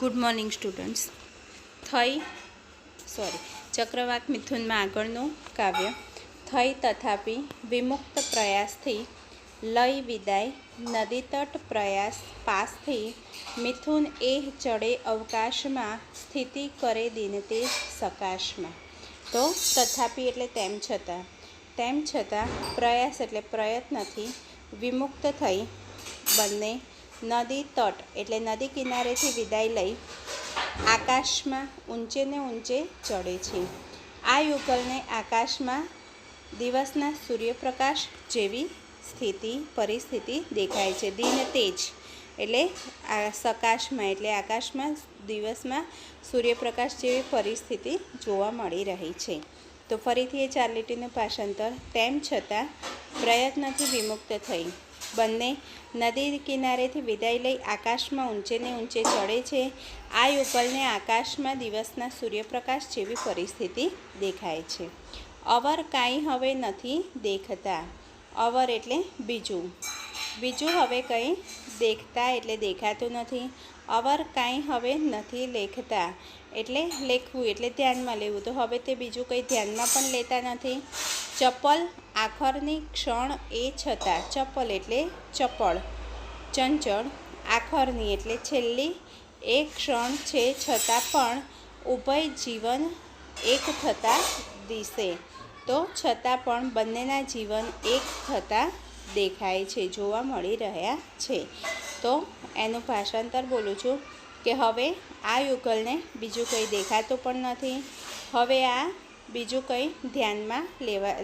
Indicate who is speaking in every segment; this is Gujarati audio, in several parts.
Speaker 1: Good morning students. थई चक्रवाक मिथुन में आगळનું काव्य थई तथापि विमुक्त प्रयास थी लय विदाय नदी तट प्रयास पास थी मिथुन एह चढ़े अवकाश में स्थिति करे दिन ते सकाश में। तो तथापि एटले तेम छतां प्रयास एटले प्रयत्न थी विमुक्त थई बंने नदी तट एटले नदी किनारे थी विदाय लई आकाश में ऊंचे ने ऊंचे चढ़े छे। आ युगल ने आकाश में दिवसना सूर्यप्रकाश जेवी स्थिति परिस्थिति देखाय छे। दिन तेज एटले सकाश में एटले आकाश में दिवस में सूर्यप्रकाश जेवी परिस्थिति जोवा मळी रही छे। तो फरीथी ए चार લીટીનું ભાષાંતર तेम छतां प्रयत्नथी विमुक्त थई बंने नदी किनारे थी विदाय लई आकाश में ऊंचे ने ऊंचे चढ़े छे। आ युगल ने आकाश में दिवसना सूर्यप्रकाश जेवी परिस्थिति देखाय छे। अवर काई हवे नथी देखता। अवर एटले बीजू हवे कई देखता एटले देखातुं नथी। अवर काई हवे नथी लेखता एटले लेखवुं एटले ध्यानमां लेवुं। तो हवे ते बीजुं कई ध्यानमां पण लेता नथी। चपल आखरनी क्षण ए छतां चपल एटले चपल चंचल आखरनी एटले छेल्ली एक क्षण छे छतां पण उभय जीवन एक थता दिसे। तो छतां पण बंनेना जीवन एक थता देखाय छे जोवा मळी रह्या छे। तो एनुं भाषांतर बोलूँ छूँ कि हवे आ युगलने बीजुं कई देखातुं पण नथी। हवे आ बीजुं कई ध्यानमां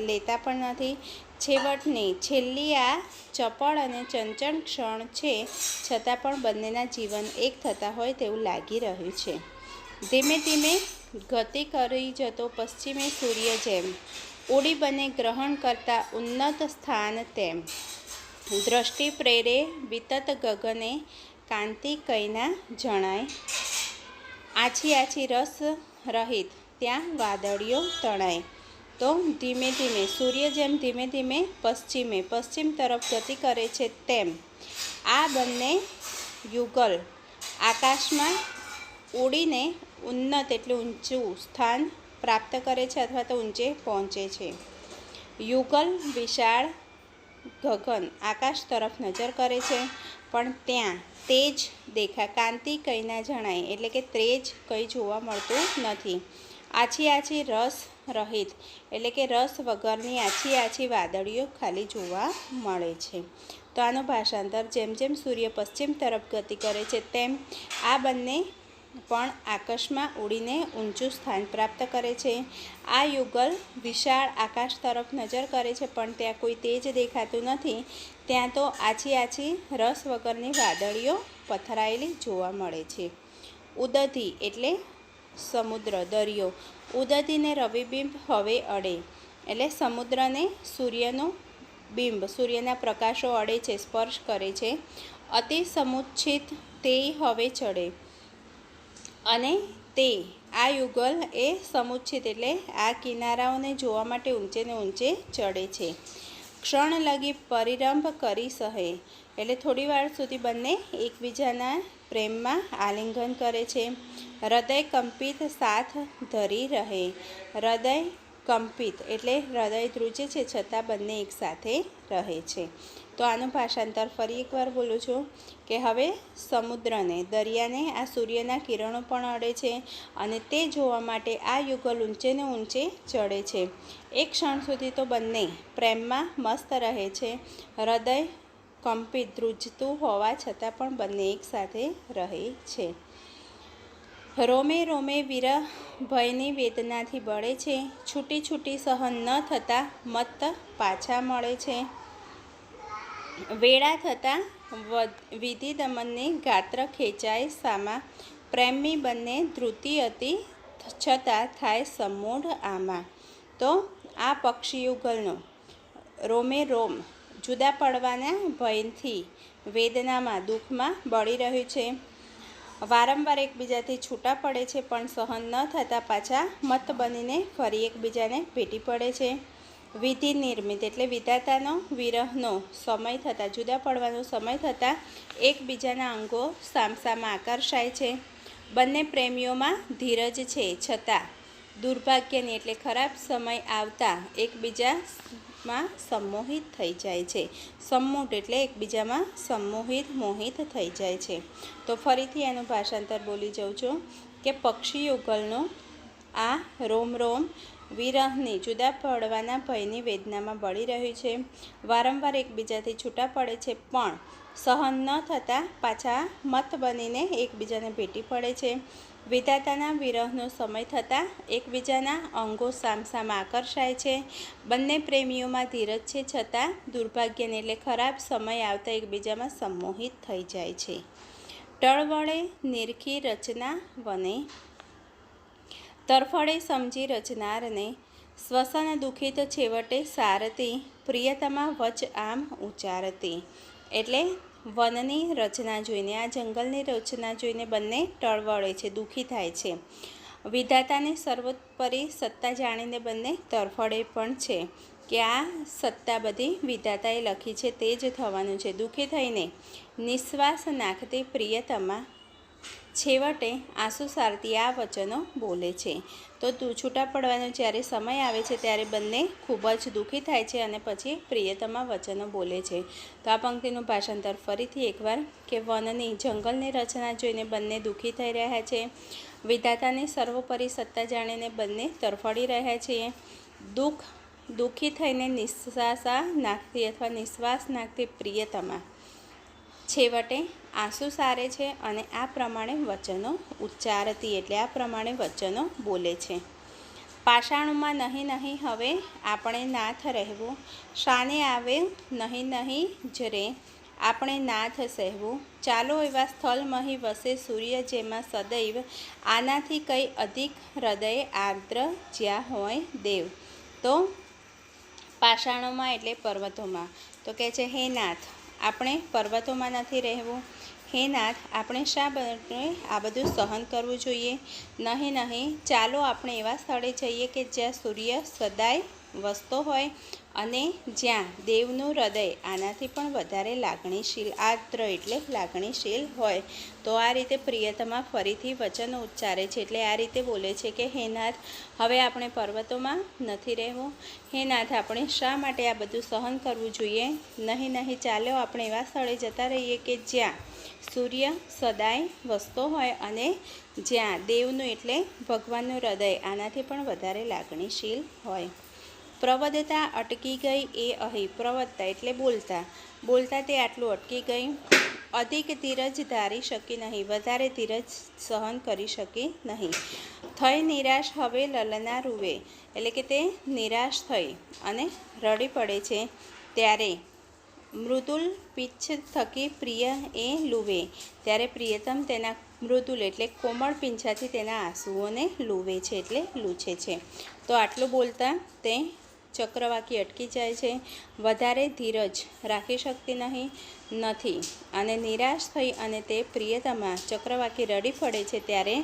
Speaker 1: लेता पण नथी। छेवटनी छेल्ली आ चपळ अने चंचल क्षण छे छतां पण बंनेना जीवन एक थता होय तेवुं लागी रह्युं छे। धीमे धीमे गति करी जतो पश्चिमे सूर्य जेम उड़ी बने ग्रहण करता उन्नत स्थान तेम दृष्टि प्रेरे वितत गगने कांति कईना जणाय आछी आछी रस रहित त्या वादळियों तणाय। तो धीमे धीमे सूर्य जेम धीमे धीमे पश्चिम तरफ गति करे छे तेम आ बंने युगल आकाश में उड़ीने उन्नत एटले ऊंचुं स्थान प्राप्त करे छे अथवा तो ऊंचे पहोंचे छे। युगल विशाळ गगन आकाश तरफ नजर करे छे पण त्यां तेज देखा कांति कई ना जणाय एटले के तेज कई जोवा मळतुं नथी। आछी आछी रस रहित एटले के रस वगरनी आछी आछी वादळीओ खाली जोवा मळे छे। तो आनुं भाषांतर जेम जेम सूर्य पश्चिम तरफ गति करे छे तेम आ बंने पण आकाशमां उड़ीने ऊंचुं स्थान प्राप्त करे छे। आ युगल विशाळ आकाश तरफ नजर करे छे पण त्यां कोई तेज देखातुं नथी। त्यां तो आछी आछी रस वगरनी वादळीओ पथरायेली जोवा मळे छे। उदधी एटले समुद्र दरियो उदधी ने रविबिंब हवे अड़े एटले समुद्र ने सूर्यनुं बिंब सूर्यना प्रकाशो अड़े छे स्पर्श करे छे। अति समुच्छित ते हवे चढ़े अने ते आ युगल ए समुच्छित एटले आ किनाराओने जोवा माटे ऊंचे ने ऊंचे चढ़े छे। क्षण लगी परिरंभ करी सहे एटले थोड़ी वार सुधी बंने एकबीजाना प्रेम में आलिंगन करे छे। हृदय कंपित साथ धरी रहे हृदय कंपित एटले हृदय ध्रुजे छे छतां बंने एक साथे रहे छे। तो आनुं भाषांतर फरी एकवार बोलूँ छूँ कि हवे समुद्रने दरियाने आ सूर्यना किरणों पण अड़े छे अने ते जोवा माटे आ युगल ऊंचे ने ऊंचे चढ़े छे। एक क्षण सुधी तो बंने प्रेम में मस्त रहे छे। हृदय कंपित ध्रुजतुं होवा छतां पण बंने एक साथे रहे छे। रोमे रोमे विरह भयनी वेदनाथी बळे छे छूटी छूटी सहन न थता मत पाछा मळे छे। वेळा थता विधि दमननी गात्र खेचाय सामा प्रेमी बंने धृति अति छता थाय सम्मूढ़ आमा। तो आ पक्षी युगलनो रोमे रोम जुदा पड़वाना भयथी वेदना में दुख में बळी रह्युं छे। वारंवार एकबीजाथी छूटा पड़े छे पण सहन न थता पाछा मत बनीने फरी एकबीजाने भेटी पड़े छे। विधि निर्मित एटले विधातानो विरहनो समय थता जुदा पड़वानो समय थता एकबीजाना अंगो सामसामा आकर्षाय छे। બંને પ્રેમીઓમાં ધીરજ છે, છતાં દુર્ભાગ્યની એટલે ખરાબ સમય આવતા એકબીજામાં સંમોહિત થઈ જાય છે. સંમોટ એટલે એકબીજામાં મોહિત થઈ જાય છે. તો ફરીથી એનું ભાષાંતર બોલી જાઉં છું કે પક્ષી યુગલનો આ રોમ રોમ વિરહની જુદા પડવાના ભયની વેદનામાં બળી રહ્યું છે. વારંવાર એકબીજાથી છૂટા પડે છે, પણ સહન ન થતાં પાછા મત બનીને એકબીજાને ભેટી પડે છે. વિધાતાના વિરહનો સમય થતાં એકબીજાના અંગો સામસામ આકર્ષાય છે. બંને પ્રેમીઓમાં ધીરજ છે, છતાં દુર્ભાગ્યને એટલે ખરાબ સમય આવતા એકબીજામાં સંમોહિત થઈ જાય છે. ટળવળે નિરખી રચના વને, તરફળે સમજી રચનારને, શ્વસન દુઃખિત છેવટે સારતી, પ્રિયતમા વચ આમ ઉચ્ચારતી. એટલે વનની રચના જોઈને, આ જંગલની રચના જોઈને બંને ટળવળે છે, દુઃખી થાય છે. વિધાતાની સર્વોપરી સત્તા જાણીને બંને તરફડે પણ છે કે આ સત્તા બધી વિધાતાએ લખી છે, તે જ થવાનું છે. દુઃખી થઈને નિશ્વાસ નાખતી પ્રિયતમા છેવટે આંસુ સારતી આ વચનો બોલે છે. તો છૂટા પડવાનો જ્યારે સમય આવે છે ત્યારે બંને ખૂબ જ દુઃખી થાય છે અને પછી પ્રિયતમા વચનો બોલે છે. તો આ પંક્તિનું ભાષાંતર ફરીથી એકવાર કે વનની જંગલની રચના જોઈને બંને દુઃખી થઈ રહ્યા છે. વિધાતાની સર્વોપરી સત્તા જાણીને બંને તરફડી રહ્યા છીએ. દુઃખી થઈને નિશ્વાસ નાખતી પ્રિયતમા છેવટે આંસુ સારે છે અને આ પ્રમાણે વચનો ઉચ્ચારતી એટલે આ પ્રમાણે વચનો બોલે છે. પાષાણુમાં નહીં નહીં હવે આપણે નાથ રહેવું, શાને આવે નહીં નહીં જરે આપણે નાથ સહેવું. ચાલો એવા સ્થળમહી વસે સૂર્ય જેમાં સદૈવ, આનાથી કંઈ અધિક હૃદય આર્દ્ર જ્યાં હોય દેવ. તો પાષાણોમાં એટલે પર્વતોમાં. તો કહે છે હે નાથ, આપણે પર્વતોમાં નથી રહેવું. હે નાથ, આપણે શા માટે આ બધું સહન કરવું જોઈએ? નહીં, ચાલો આપણે એવા સ્થળે જઈએ કે જ્યાં સૂર્ય સદાય વસતો હોય અને જ્યાં દેવનું હૃદય આનાથી પણ વધારે લાગણીશીલ, આર્દ્ર એટલે લાગણીશીલ હોય. તો આ રીતે પ્રિયતમા ફરીથી વચનો ઉચ્ચારે છે. એટલે આ રીતે બોલે છે કે હે નાથ, હવે આપણે પર્વતોમાં નથી રહેવું. હે નાથ, આપણે શા માટે આ બધું સહન કરવું જોઈએ? નહીં, ચાલો આપણે એવા સ્થળે જતા રહીએ કે જ્યાં સૂર્ય સદાય વસતો હોય અને જ્યાં દેવનું એટલે ભગવાનનું હૃદય આનાથી પણ વધારે લાગણીશીલ હોય. પ્રવદતા અટકી ગઈ એ અહીં, પ્રવદતા એટલે બોલતા તે આટલું અટકી ગઈ. અધિક ધીરજ ધારી શકી નહીં, વધારે ધીરજ સહન કરી શકી નહીં. થઈ નિરાશ હવે લલના રૂવે, એટલે કે તે નિરાશ થઈ અને રડી પડે છે ત્યારે મૃદુલ પીછ થકી પ્રિય એ લૂવે, ત્યારે પ્રિયતમ તેના મૃદુલ એટલે કોમળ પીંછાથી તેના આંસુઓને લૂવે છે એટલે લૂછે છે. તો આટલું બોલતા તે ચક્રવાકી અટકી જાય છે, વધારે ધીરજ રાખી શકતી નથી અને નિરાશ થઈ અને તે પ્રિયતમા ચક્રવાકી રડી પડે છે ત્યારે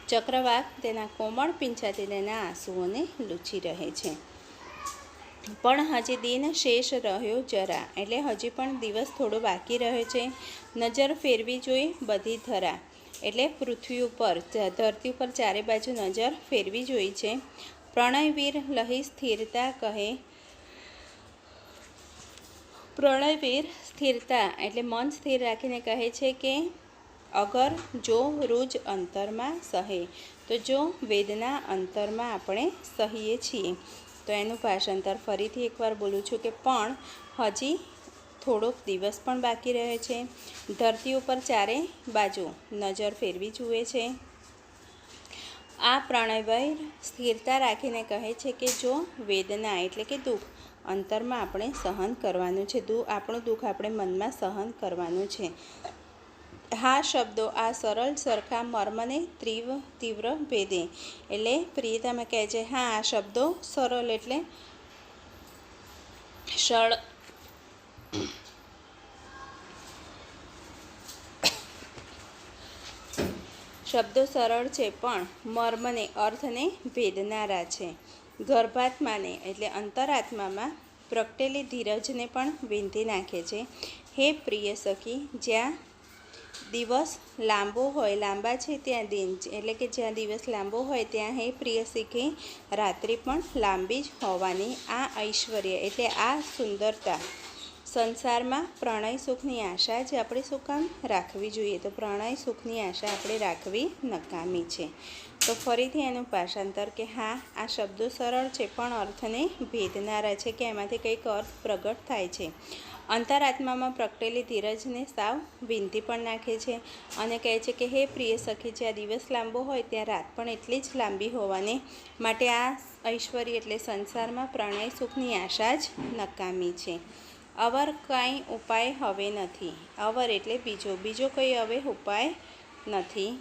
Speaker 1: ચક્રવાક તેના કોમળ પીંછાથી તેના આંસુઓને લૂછી રહે છે. પણ હજી દિન શેષ રહ્યો જરા, એટલે હજી પણ દિવસ થોડો બાકી રહ્યો છે. નજર ફેરવી જોઈ બધી ધરા, એટલે પૃથ્વી ઉપર ધરતી ઉપર ચારે બાજુ નજર ફેરવી જોઈ છે. પ્રણયવીર લહી સ્થિરતા કહે, પ્રણયવીર સ્થિરતા એટલે મન સ્થિર રાખીને કહે છે કે અગર જો રૂજ અંતરમાં સહે, તો જો વેદના અંતરમાં આપણે સહીએ છીએ. તો એનું ભાષાંતર ફરીથી એકવાર બોલું છું કે પણ હજી થોડોક દિવસ પણ બાકી રહે છે. ધરતી ઉપર ચારે બાજુ નજર ફેરવી જુએ છે. આ પ્રણયવીર સ્થિરતા રાખીને કહે છે કે જો વેદના એટલે કે દુઃખ અંતરમાં આપણે સહન કરવાનું છે, આપણું દુઃખ આપણે મનમાં સહન કરવાનું છે. હા શબ્દો આ સરળ સરખા મર્મને તીવ્ર ભેદે, એટલે પ્રિયતમા કહે છે હા આ શબ્દો સરળ એટલે શબ્દો સરળ છે પણ મર્મને અર્થને ભેદનારા છે. ગર્ભાત્માને એટલે અંતરાત્મામાં પ્રગટેલી ધીરજને પણ વીંધી નાખે છે. હે પ્રિય સખી, જ્યાં દિવસ લાંબો હોય, લાંબા છે ત્યાં દિન, એટલે કે જ્યાં દિવસ લાંબો હોય ત્યાં હે પ્રિયસી કે રાત્રિ પણ લાંબી જ હોવાની. આ ઐશ્વર્ય એટલે આ સુંદરતા સંસારમાં પ્રણય સુખની આશા જ આપણે શું કામ રાખવી જોઈએ? તો પ્રણય સુખની આશા આપણે રાખવી નકામી છે. તો ફરીથી એનું ભાષાંતર કે હા, આ શબ્દો સરળ છે પણ અર્થને ભેદનારા છે, કે એમાંથી કંઈક અર્થ પ્રગટ થાય છે. અંતરાત્મામાં પ્રગટેલી ધીરજને સાવ વીંધી પણ નાખે છે અને કહે છે કે હે પ્રિય સખી, જ્યાં દિવસ લાંબો હોય ત્યાં રાત પણ એટલી જ લાંબી હોવાની માટે આ ઐશ્વર્ય એટલે સંસારમાં પ્રણય સુખની આશા જ નકામી છે. અવર કાંઈ ઉપાય હવે નથી. અવર એટલે બીજો કંઈ હવે ઉપાય નથી.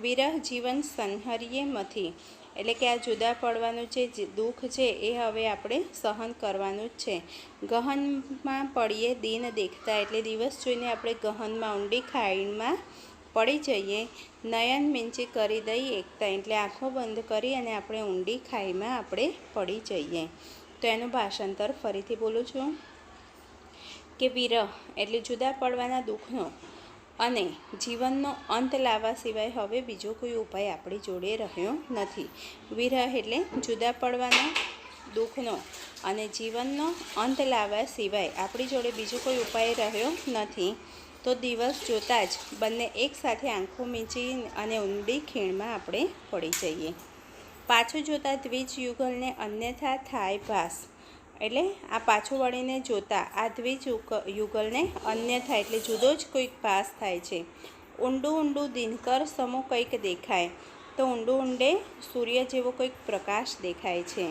Speaker 1: વિરહ જીવન સંહર્યે મથી, એટલે કે આ જુદા પડવાનું જે દુઃખ છે એ હવે આપણે સહન કરવાનું જ છે. ગહનમાં પડીએ દિન દેખતા, એટલે દિવસ જોઈને આપણે ગહનમાં ઊંડી ખાઈમાં પડી જઈએ. નયન મીંચી કરી દઈ એકતા, એટલે આંખો બંધ કરી અને આપણે ઊંડી ખાઈમાં આપણે પડી જઈએ. તો એનું ભાષાંતર ફરીથી બોલું છું કે વિરહ એટલે જુદા પડવાના દુઃખનો અને જીવનનો અંત લાવવા સિવાય હવે બીજો કોઈ ઉપાય આપણી જોડે રહ્યો નથી. વિરહ એટલે જુદા પડવાના દુઃખનો અને જીવનનો અંત લાવવા સિવાય આપણી જોડે બીજો કોઈ ઉપાય રહ્યો નથી. તો દિવસ જોતાં જ બંને એકસાથે આંખો મીંચી અને ઊંડી ખીણમાં આપણે પડી જઈએ. પાછું જોતાં દ્વિજ યુગલને અન્યથા થાય ભાસ, એટલે આ પાછું વળીને જોતાં આ દ્વિજ યુગલને અન્યથા એટલે જુદો જ કોઈક ભાસ થાય છે. ઊંડું ઊંડું દિનકર સમો કંઈક દેખાય, તો ઊંડું ઊંડે સૂર્ય જેવો કોઈક પ્રકાશ દેખાય છે.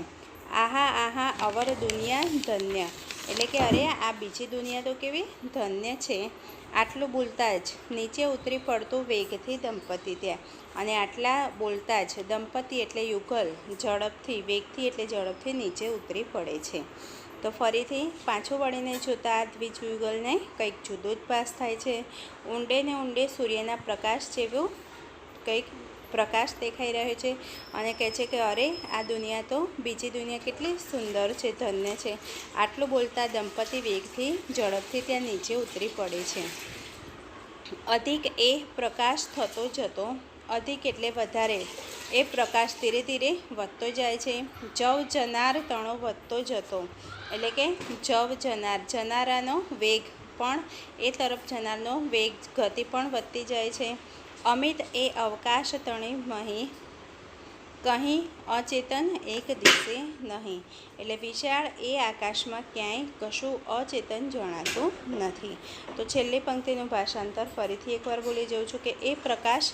Speaker 1: આહા આહા અવર દુનિયા ધન્ય, એટલે કે અરે આ બીજી દુનિયા તો કેવી ધન્ય છે. આટલું બોલતા જ નીચે ઉતરી પડતું વેગથી દંપતી ત્યાં, અને આટલા બોલતા જ દંપતી એટલે યુગલ ઝડપથી, વેગથી એટલે ઝડપથી નીચે ઉતરી પડે છે. તો ફરીથી પાછું વળીને જોતાં આ દ્વિજ યુગલને કંઈક જુદો જ ભાસ થાય છે. ઊંડે ને ઊંડે સૂર્યના પ્રકાશ જેવું કંઈક પ્રકાશ દેખાઈ રહ્યો છે અને કહે છે કે અરે આ દુનિયા તો બીજી દુનિયા કેટલી સુંદર છે, ધન્ય છે. આટલું બોલતા દંપતી વેગથી ઝડપથી ત્યાં નીચે ઉતરી પડે છે. અધિક એ પ્રકાશ થતો જતો, અધિક એટલે વધારે, એ પ્રકાશ ધીરે ધીરે વધતો જાય છે. જવ જનાર તણો વધતો જતો, એટલે કે જવ જનાર, જનારાનો વેગ પણ એ તરફ જનારનો વેગ ગતિ પણ વધતી જાય છે. અમિત એ અવકાશ તણે મહી, કહી અચેતન એક દિશે નહીં, એટલે વિશાળ એ આકાશમાં ક્યાંય કશું અચેતન જણાતું નથી. તો છેલ્લી પંક્તિનું ભાષાંતર ફરીથી એકવાર બોલી જાઉં છું કે એ પ્રકાશ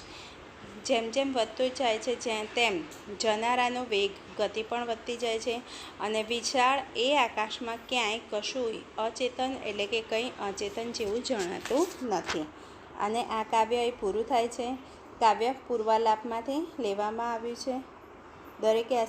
Speaker 1: જેમ જેમ વધતો જાય છે તેમ જનારાનો વેગ ગતિ પણ વધતી જાય છે અને વિશાળ એ આકાશમાં ક્યાંય કશું અચેતન એટલે કે કંઈ અચેતન જેવું જણાતું નથી. અને આ કાવ્ય એ પૂરું થાય છે. કાવ્ય પૂર્વાલાપમાંથી લેવામાં આવ્યું છે. દરેકે આ